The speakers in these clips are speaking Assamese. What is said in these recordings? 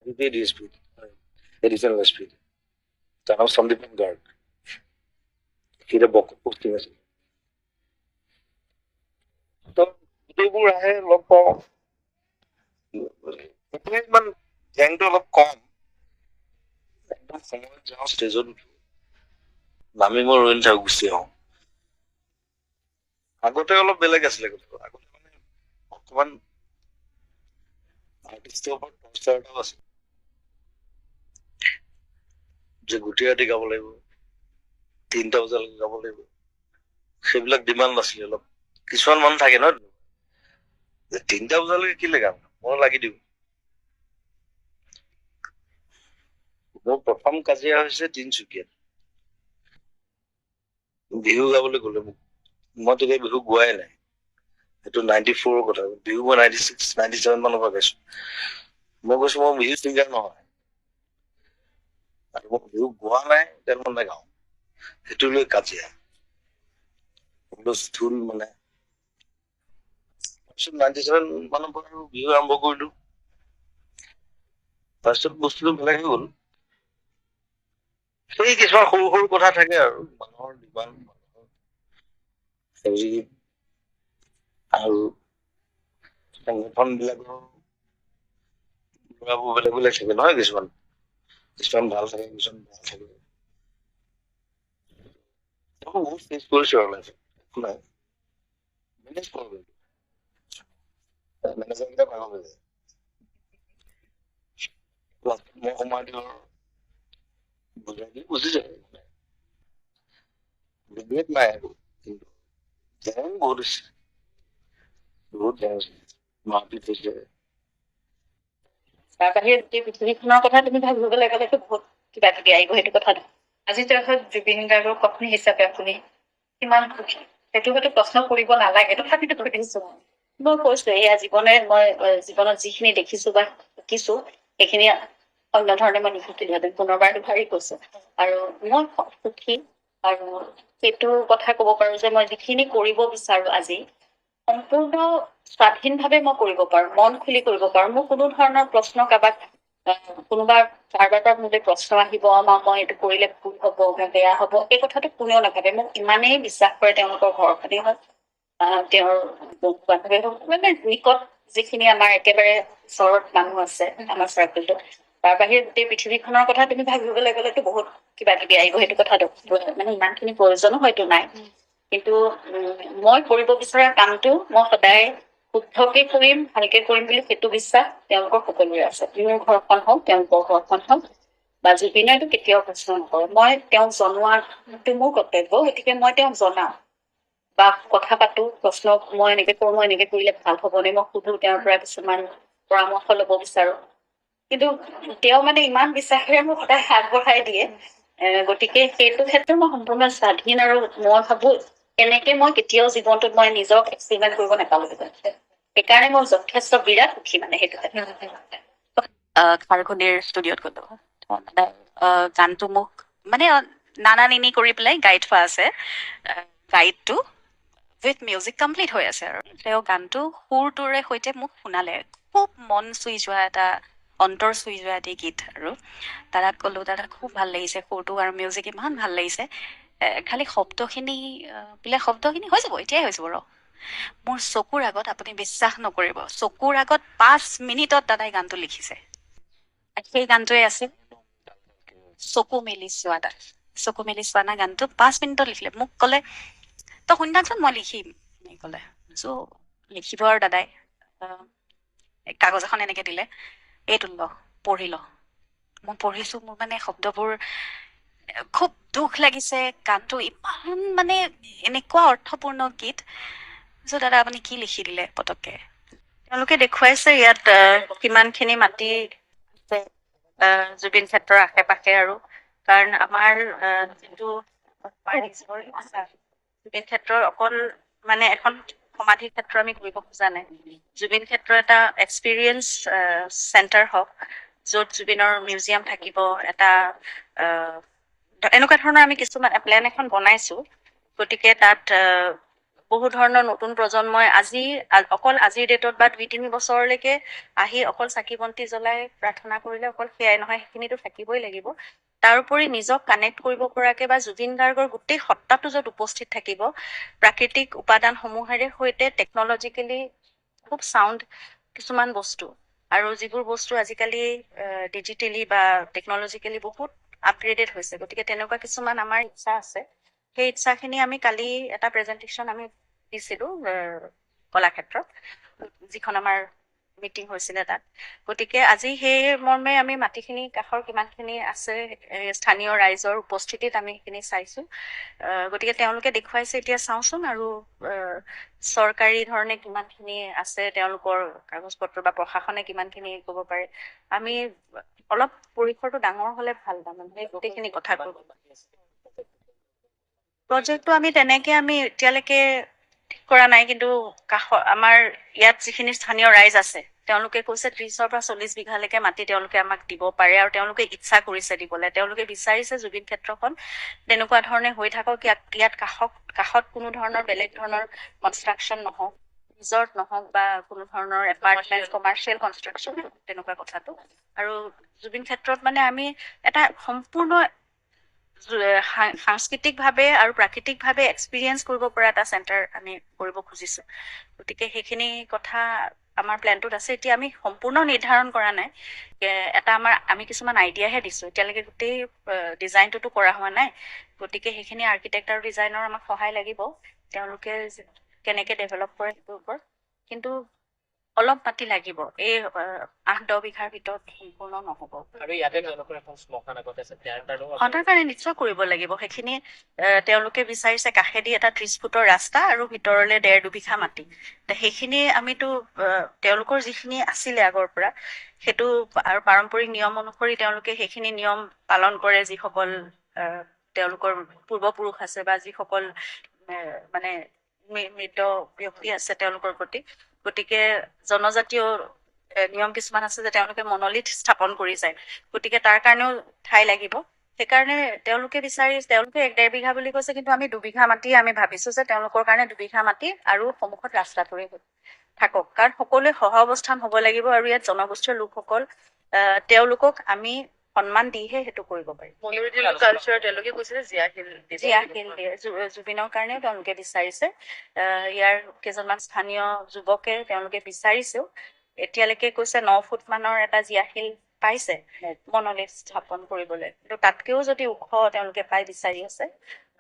DSP, additional SP. তাৰ নাম সন্দীপন গাৰ্গ। সিহঁতে বক পোষ্টিং আছিল। তো গোটেইবোৰ আহে লগ পাওঁ। এতিয়া ইমান গেংটো অলপ কম। একদম সময়ত যাওঁ ষ্টেজত উঠো, নামি মই ৰৈ নাথাকো, গুচি আহোঁ। আগতে অলপ বেলেগ আছিলে কথাটো। আগতে মানে অকমান আৰ্টিষ্টৰ ওপৰত টৰ্চাৰ এটাও আছে যে গোটেই ৰাতি গাব লাগিব, 3টা বজালৈকে গাব লাগিব, সেইবিলাক ডিমাণ্ড নাছিলে। অলপ কিছুমান মানুহ থাকে ন, 3টা বজালৈকে কেলে গাম, মই লাগি দিওঁ। মোৰ প্ৰথম কাজিয়া হৈছে তিনচুকীয়াত, বিহু গাবলৈ গ'লে মোক। মই তেতিয়া বিহু গোৱাই নাই, সেইটো 94ৰ কথা। বিহু মই 96, 97 মানৰ পৰা গাইছো। মই কৈছো মই বিহু ছিংগাৰ নহয়, আৰু মই বিহু গোৱা নাই, তেল মই নাগাওঁ। সেইটো লৈ কাজিয়া ঢোল মানে। তাৰপিছত 97 মানৰ পৰা আৰু বিহু আৰম্ভ কৰিলো। তাৰপিছত বস্তুটো বেলেগ হৈ গ'ল। সেই কিছুমান সৰু সৰু কথা থাকে আৰু মানুহৰ ডিমাণ্ড, মানুহৰ হেৰি, আৰু সংগঠন বিলাকৰ ল'ৰাবোৰ বেলেগ বেলেগ থাকে নহয়। কিছুমান ভাল থাকে, কিছুমান বেয়া থাকে। বহুত ফেচ কৰিছো আৰু লাইফত। একো নাই, মেনেজ কৰিব। মেনেজাৰ কেইটা ভাগৰ হৈ যায়। মই সোমাই দিওঁ আৰু বুজাই দি বুজি যায়। ৰিগ্ৰেট নাই আৰু, কিন্তু জেং বহুত হৈছে, বহুত জেং হৈছে, মাৰপিট হৈছে। তাৰ বাহিৰে গোটেই পৃথিৱীখনৰ কথা তুমি ভাবিবলৈ গ'লেতো বহুত কিবা কিবি আহিব। সেইটো কথাটো আজি তেওঁ জুবিন গাৰ্গৰ পত্নী হিচাপে আপুনি কিমান সুখী, সেইটো হয়তো প্ৰশ্ন কৰিব নালাগে, তথাপিতো সুধিছো। মই কৈছো, এয়া মই জীৱনত যিখিনি দেখিছো বা শিকিছো, সেইখিনি অন্য ধৰণে মই নিশিকিলোহেঁতেন। পুনৰবাৰ দুবাৰেই কৈছো। আৰু মই সুখী, আৰু সেইটো কথা কব পাৰো যে মই যিখিনি কৰিব বিচাৰো আজি সম্পূৰ্ণ স্বাধীনভাৱে মই কৰিব পাৰো, মন খুলি কৰিব পাৰো। মোৰ কোনো ধৰণৰ প্ৰশ্ন কোনোবাৰ কাৰোবাৰ পৰা মোলৈ প্ৰশ্ন আহিব, মই এইটো কৰিলে ভুল হব বা বেয়া হব, এই কথাটো কোনেও নাভাবে। মোক ইমানেই বিশ্বাস কৰে তেওঁলোকৰ ঘৰখনেই হওক, তেওঁৰ বন্ধু বান্ধৱী হওক, মানে নিকট যিখিনি আমাৰ একেবাৰে ওচৰত মানুহ আছে আমাৰ চাৰ্কেলটো। তাৰ বাহিৰে গোটেই পৃথিৱীখনৰ কথা তুমি ভাবিবলৈ গ'লেতো বহুত কিবা কিবি আহিব। সেইটো কথাটো মানে ইমানখিনি প্ৰয়োজনো হয়তো নাই। কিন্তু মই কৰিব বিচৰা কামটো মই সদায় শুদ্ধকে কৰিম, ভালকে কৰিম বুলি সেইটো বিশ্বাস তেওঁলোকৰ সকলোৰে আছে। মোৰ ঘৰখন হওক, তেওঁলোকৰ ঘৰখন হওক, বা জুবিনেতো কেতিয়াও প্ৰশ্ন নকৰে। মই তেওঁক জনোৱাটো মোৰ কৰ্তব্য, গতিকে মই তেওঁক জনাওঁ বা কথা পাতো, প্ৰশ্ন মই এনেকে কৰো, মই এনেকে কৰিলে ভাল হবনে, মই সুধো তেওঁৰ পৰা কিছুমান পৰামৰ্শ লব বিচাৰো। কিন্তু তেওঁ মানে ইমান বিশ্বাসেৰে মোক সদায় আগবঢ়াই দিয়ে। গতিকে সেইটো ক্ষেত্ৰত মই সম্পূৰ্ণ স্বাধীন, আৰু মই ভাবো এনেকে মই কেতিয়াও জীৱনটোত মই নিজক এক্সপেৰিমেণ্ট কৰিব নাপালো। সেইকাৰণে মই যথেষ্ট বিৰাট সুখী মানে সেইটো খাৰঘুলিৰ ষ্টুডিঅ'ত গলো। গানটো মোক মানে নানা নিনি কৰি পেলাই গাই থোৱা আছে। গাইডটো উইথ মিউজিক কমপ্লিট হৈ আছে, আৰু তেওঁ গানটো সুৰটোৰে সৈতে মোক শুনালে। খুব মন চুই যোৱা এটা, অন্তৰ চুই যোৱা এটি গীত। আৰু দাদাক ক'লো, দাদা খুব ভাল লাগিছে সুৰটো আৰু মিউজিক ইমান ভাল লাগিছে, খালি শব্দখিনি বোলে শব্দখিনি হৈ যাব, এতিয়াই হৈ যাব ৰ। মোৰ চকুৰ আগত, আপুনি বিশ্বাস নকৰিব, চকুৰ আগত 5 মিনিটত দাদাই গানটো লিখিছে। সেই গানটোৱে আছিল চকু মেলি চোৱা না। চকু মেলি চোৱা না গানটো 5 মিনিটত লিখিলে। মোক ক'লে তই শুনি থাকচোন, মই লিখিম। ক'লে লিখিব, আৰু দাদাই কাগজ এখন এনেকে দিলে, এইটো ল, পঢ়ি ল। মই পঢ়িছো, মোৰ মানে শব্দবোৰ খুব দুখ লাগিছে। গানটো ইমান মানে এনেকুৱা অৰ্থপূৰ্ণ গীত। দাদা আপুনি কি লিখি দিলে পতককে? তেওঁলোকে দেখুৱাইছে ইয়াত কিমানখিনি মাটি আছে জুবিন ক্ষেত্ৰৰ আশে পাশে, আৰু কাৰণ আমাৰ যিটো জুবিন ক্ষেত্ৰৰ অকল মানে এখন সমাধি ক্ষেত্ৰ আমি কৰিব খোজা নাই। জুবিন ক্ষেত্ৰ এটা এক্সপিৰিয়েঞ্চ চেণ্টাৰ হওক, য'ত জুবিনৰ মিউজিয়াম থাকিব। এটা এনেকুৱা ধৰণৰ আমি কিছুমান প্লেন এখন বনাইছো। গতিকে তাত বহু ধৰণৰ নতুন প্ৰজন্মই অকল আজিৰ ডেটত বা 2-3 বছৰলৈকে আহি অকল চাকি বন্তি জ্বলাই প্ৰাৰ্থনা কৰিলে অকল সেয়াই নহয়, সেইখিনিতো থাকিবই লাগিব। তাৰোপৰি নিজক কানেক্ট কৰিব পৰাকে বা জুবিন গাৰ্গৰ গোটেই সত্তাটো য'ত উপস্থিত থাকিব, প্ৰাকৃতিক উপাদানসমূহেৰে সৈতে টেকনলজিকেলি খুব চাউণ্ড কিছুমান বস্তু, আৰু যিবোৰ বস্তু আজিকালি ডিজিটেলি বা টেকনলজিকেলি বহুত আপগ্ৰেডেড হৈছে, গতিকে তেনেকুৱা কিছুমান আমাৰ ইচ্ছা আছে। সেই ইচ্ছাখিনি আমি কালি এটা প্ৰেজেণ্টেশ্যন আমি দিছিলোঁ কলাক্ষেত্ৰত, যিখন আমাৰ মিটিং হৈছিলে তাত। গতিকে আজি সেই মৰ্মে আমি মাটিখিনি কাষৰ কিমানখিনি আছে স্থানীয় ৰাইজৰ উপস্থিতিত আমি সেইখিনি চাইছোঁ। গতিকে তেওঁলোকে দেখুৱাইছে, এতিয়া চাওঁচোন আৰু চৰকাৰী ধৰণে কিমানখিনি আছে তেওঁলোকৰ কাগজ পত্ৰ বা প্ৰশাসনে কিমানখিনি ক'ব পাৰে। আমি অলপ পৰিসৰটো ডাঙৰ হ'লে ভাল, তাৰমানে গোটেইখিনি কথা ক'ব। প্ৰজেক্টটো আমি এতিয়ালৈকে ঠিক কৰা নাই, কিন্তু আমাৰ ইয়াত যিখিনি স্থানীয় ৰাইজ আছে তেওঁলোকে কৈছে 30-ৰ পৰা 40 বিঘালৈকে মাটি তেওঁলোকে আমাক দিব পাৰে, আৰু তেওঁলোকে ইচ্ছা কৰিছে দিবলৈ। তেওঁলোকে বিচাৰিছে জুবিন ক্ষেত্ৰখন তেনেকুৱা ধৰণে হৈ থাকক, ইয়াত কাষত কোনো ধৰণৰ বেলেগ ধৰণৰ কনষ্ট্ৰাকশ্যন নহওক, ৰিজৰ্ট নহওক বা কোনো ধৰণৰ এপাৰ্টমেণ্ট কমাৰ্চিয়েল কনষ্ট্ৰাকশ্যন তেনেকুৱা কথাটো। আৰু জুবিন ক্ষেত্ৰত মানে আমি এটা সম্পূৰ্ণ সাংস্কৃতিকভাৱে আৰু প্ৰাকৃতিকভাৱে এক্সপিৰিয়েঞ্চ কৰিব পৰা এটা চেণ্টাৰ আমি কৰিব খুজিছোঁ। গতিকে সেইখিনি কথা আমাৰ প্লেনটোত আছে। এতিয়া আমি সম্পূৰ্ণ নিৰ্ধাৰণ কৰা নাই, আমি কিছুমান আইডিয়াহে দিছোঁ, এতিয়ালৈকে গোটেই ডিজাইনটোতো কৰা হোৱা নাই। গতিকে সেইখিনি আৰ্কিটেক্ট আৰু ডিজাইনৰ আমাক সহায় লাগিব, তেওঁলোকে কেনেকৈ ডেভেলপ কৰে সেইটোৰ ওপৰত। কিন্তু অলপ মাটি লাগিব, এই 8-10 বিঘাৰ ভিতৰত সম্পূৰ্ণ নহ'ব। আৰু ইয়াতে তেওঁলোকৰ এখন শ্মশান আগতে আছে, তাৰ কাৰণে নিশ্চয় কৰিব লাগিব। সেইখিনি তেওঁলোকে বিচাৰিছে কাষেদি এটা 30 ফুটৰ ৰাস্তা আৰু ভিতৰলে 1.5-2 বিঘা মাটি। সেইখিনি আমিতো তেওঁলোকৰ যিখিনি আছিলে আগৰ পৰা সেইটো আৰু পাৰম্পৰিক নিয়ম অনুসৰি তেওঁলোকে সেইখিনি নিয়ম পালন কৰে, যিসকল তেওঁলোকৰ পূৰ্বপুৰুষ আছে বা যিসকল মানে মৃত ব্যক্তি আছে তেওঁলোকৰ প্ৰতি। গতিকে জনজাতীয় নিয়ম কিছুমান আছে যে তেওঁলোকে মনলিথ স্থাপন কৰি যায়, গতিকে তাৰ কাৰণেও ঠাই লাগিব। সেইকাৰণে তেওঁলোকে 1-1.5 বিঘা বুলি কৈছে, কিন্তু আমি 2 বিঘা মাটি আমি ভাবিছো যে তেওঁলোকৰ কাৰণে 2 বিঘা মাটি আৰু সন্মুখত ৰাস্তাটোৰে থাকক, কাৰণ সকলোৱে সহ অৱস্থান হ'ব লাগিব। আৰু ইয়াত জনগোষ্ঠীয় লোকসকল তেওঁলোকক আমি সন্মান দিহে সেইটো কৰিব পাৰিম। কালচাৰ তেওঁলোকে কৈছে জীয়াশীল জুবিনৰ কাৰণেও তেওঁলোকে বিচাৰিছে। ইয়াৰ কেইজনমান স্থানীয় যুৱকে তেওঁলোকে বিচাৰিছেও, এতিয়ালৈকে কৈছে 9 ফুট মানৰ এটা জীয়াশীল পাইছে মনলিথ স্থাপন কৰিবলৈ, কিন্তু তাতকেও যদি ওখ তেওঁলোকে পাই বিচাৰি আছে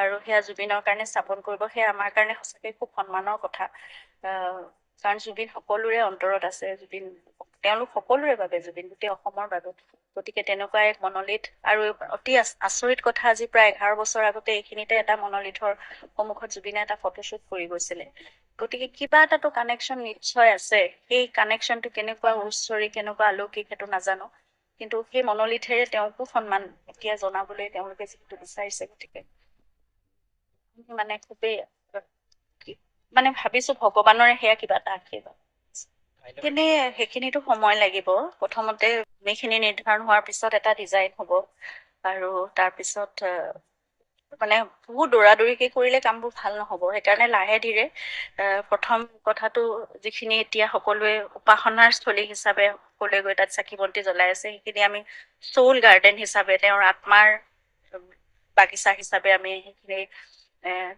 আৰু সেয়া জুবিনৰ কাৰণে স্থাপন কৰিব, সেয়া আমাৰ কাৰণে সঁচাকৈ খুব সন্মানৰ কথা। কাৰণ জুবিন সকলোৰে অন্তৰত আছে, তেওঁলোক সকলোৰে বাবে, জুবিন গোটেই অসমৰ বাবে। গতিকে তেনেকুৱা এক মনলিথ, আৰু অতি আচৰিত কথা, আজি প্ৰায় 11 বছৰ আগতে এইখিনিতে এটা মনলিথৰ সন্মুখত জুবিনে এটা ফটোশ্বুট কৰি গৈছিলে। গতিকে কিবা এটাতো কানেকশ্যন নিশ্চয় আছে। সেই কানেকশ্যনটো কেনেকুৱা ঐশ্বৰিক, কেনেকুৱা অলৌকিক সেইটো নাজানো, কিন্তু সেই মনলিথেৰে তেওঁকো সন্মান এতিয়া জনাবলৈ তেওঁলোকে যিটো বিচাৰিছে, গতিকে মানে খুবেই ভাবিছো ভগৱানৰে সেয়া কিবা এটা আশীৰ্বাদ। কিন্তু সেইখিনিতো সময় লাগিব। প্ৰথমতে এইখিনি নিৰ্ধাৰণ হোৱাৰ পিছত এটা ডিজাইন হ'ব, আৰু তাৰপিছত বহুত দৌৰাদৌৰিকে কৰিলে কামবোৰ ভাল নহ'ব। সেইকাৰণে লাহে ধীৰে প্ৰথম কথাটো যিখিনি এতিয়া সকলোৱে উপাসনাৰ স্থলী হিচাপে সকলোৱে গৈ তাত চাকি বন্তি জ্বলাই আছে, সেইখিনি আমি চৌল গাৰ্ডেন হিচাপে, তেওঁৰ আত্মাৰ বাগিচা হিচাপে আমি সেইখিনি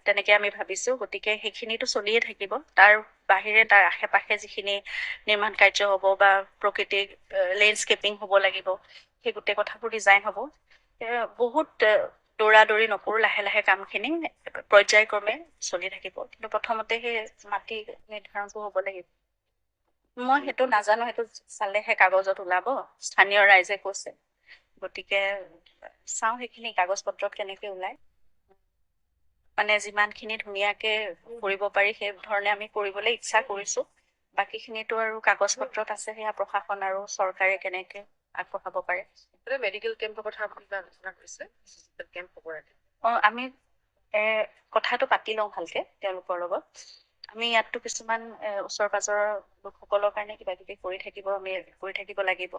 তেনেকে আমি ভাবিছো। গতিকে সেইখিনিতো চলিয়ে থাকিব। তাৰ বাহিৰে তাৰ আশে পাশে যিখিনি নিৰ্মাণ কাৰ্য হ'ব বা প্ৰকৃতিক লেণ্ডস্কেপিং হ'ব লাগিব, সেই গোটেই কথাবোৰ ডিজাইন হ'ব। বহুত দৌৰি নকৰো, লাহে লাহে কামখিনি পৰ্যায়ক্ৰমে চলি থাকিব। কিন্তু প্ৰথমতে সেই মাটি নিৰ্ধাৰণটো হ'ব লাগিব। মই সেইটো নাজানো, সেইটো চালেহে কাগজত ওলাব, স্থানীয় ৰাইজে কৈছে। গতিকে চাওঁ সেইখিনি কাগজ পত্ৰত কেনেকে ওলায়। যিমানখিনি ধুনীয়াকে কৰিব পাৰি সেই ধৰণে আমি কৰিবলৈ ইচ্ছা কৰিছো। বাকীখিনিতো আৰু কাগজ পত্ৰত আছে, সেয়া প্ৰশাসন আৰু চৰকাৰে কেনেকে আগবঢ়াব পাৰে। মেডিকেল কেম্পৰ কথা আপুনি আলোচনা কৰিছে, কেম্প হ'ব। আমি কথাটো পাতি লওঁ ভালকে তেওঁলোকৰ লগত। আমি ইয়াততো কিছুমান ওচৰ পাজৰৰ লোকসকলৰ কাৰণে কিবা কিবি কৰি থাকিব লাগিব।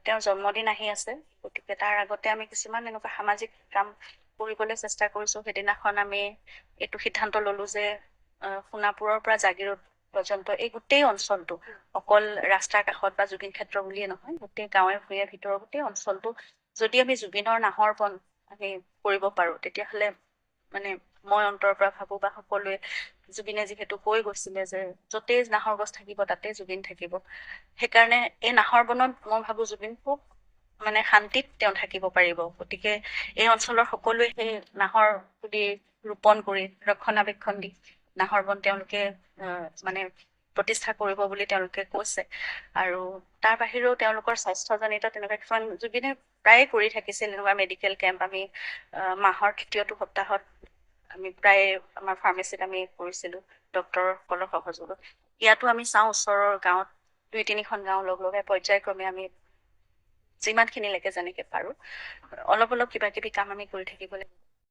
তেওঁৰ জন্মদিন আহি আছে, গতিকে তাৰ আগতে আমি কিছুমান এনেকুৱা সামাজিক কাম কৰিবলৈ চেষ্টা কৰিছো। সেইদিনাখন আমি এইটো সিদ্ধান্ত ললো যে সোণাপুৰৰ পৰা জাগিৰোড পৰ্যন্ত এই গোটেই অঞ্চলটো, অকল ৰাস্তাৰ কাষত বা জুবিন ক্ষেত্ৰ বুলিয়ে নহয়, গোটেই গাঁৱে ভূঞে ভিতৰৰ গোটেই অঞ্চলটো যদি আমি জুবিনৰ নাহৰ বন আমি কৰিব পাৰো, তেতিয়াহ'লে মানে মই অন্তৰৰ পৰা ভাবো বা সকলোৱে, জুবিনে যিহেতু কৈ গৈছিলে যে য'তেই নাহৰ গছ থাকিব তাতে জুবিন থাকিব, সেইকাৰণে এই নাহৰ বনত মই ভাবো জুবিন খুব মানে শান্তিত তেওঁ থাকিব পাৰিব। গতিকে এই অঞ্চলৰ সকলোৱে সেই নাহৰ পুলি ৰোপণ কৰি ৰক্ষণাবেক্ষণ দি নাহৰ বন তেওঁলোকে মানে প্ৰতিষ্ঠা কৰিব বুলি তেওঁলোকে কৈছে। আৰু তাৰ বাহিৰেও তেওঁলোকৰ স্বাস্থ্যজনিত তেনেকুৱা কিছুমান জুবিনে প্ৰায়ে কৰি থাকিছিল, এনেকুৱা মেডিকেল কেম্প আমি মাহৰ তৃতীয়টো সপ্তাহত আমি প্ৰায় আমাৰ ফাৰ্মেচিত আমি কৰিছিলোঁ ডক্তৰসকলৰ সহযোগত। ইয়াতো আমি চাওঁ ওচৰৰ গাঁৱত 2-3খন গাঁও লগ লগাই পৰ্যায়ক্ৰমে আমি যিমানখিনিলৈকে যেনেকৈ পাৰোঁ অলপ অলপ কিবা কিবি কাম আমি কৰি থাকিব লাগিব।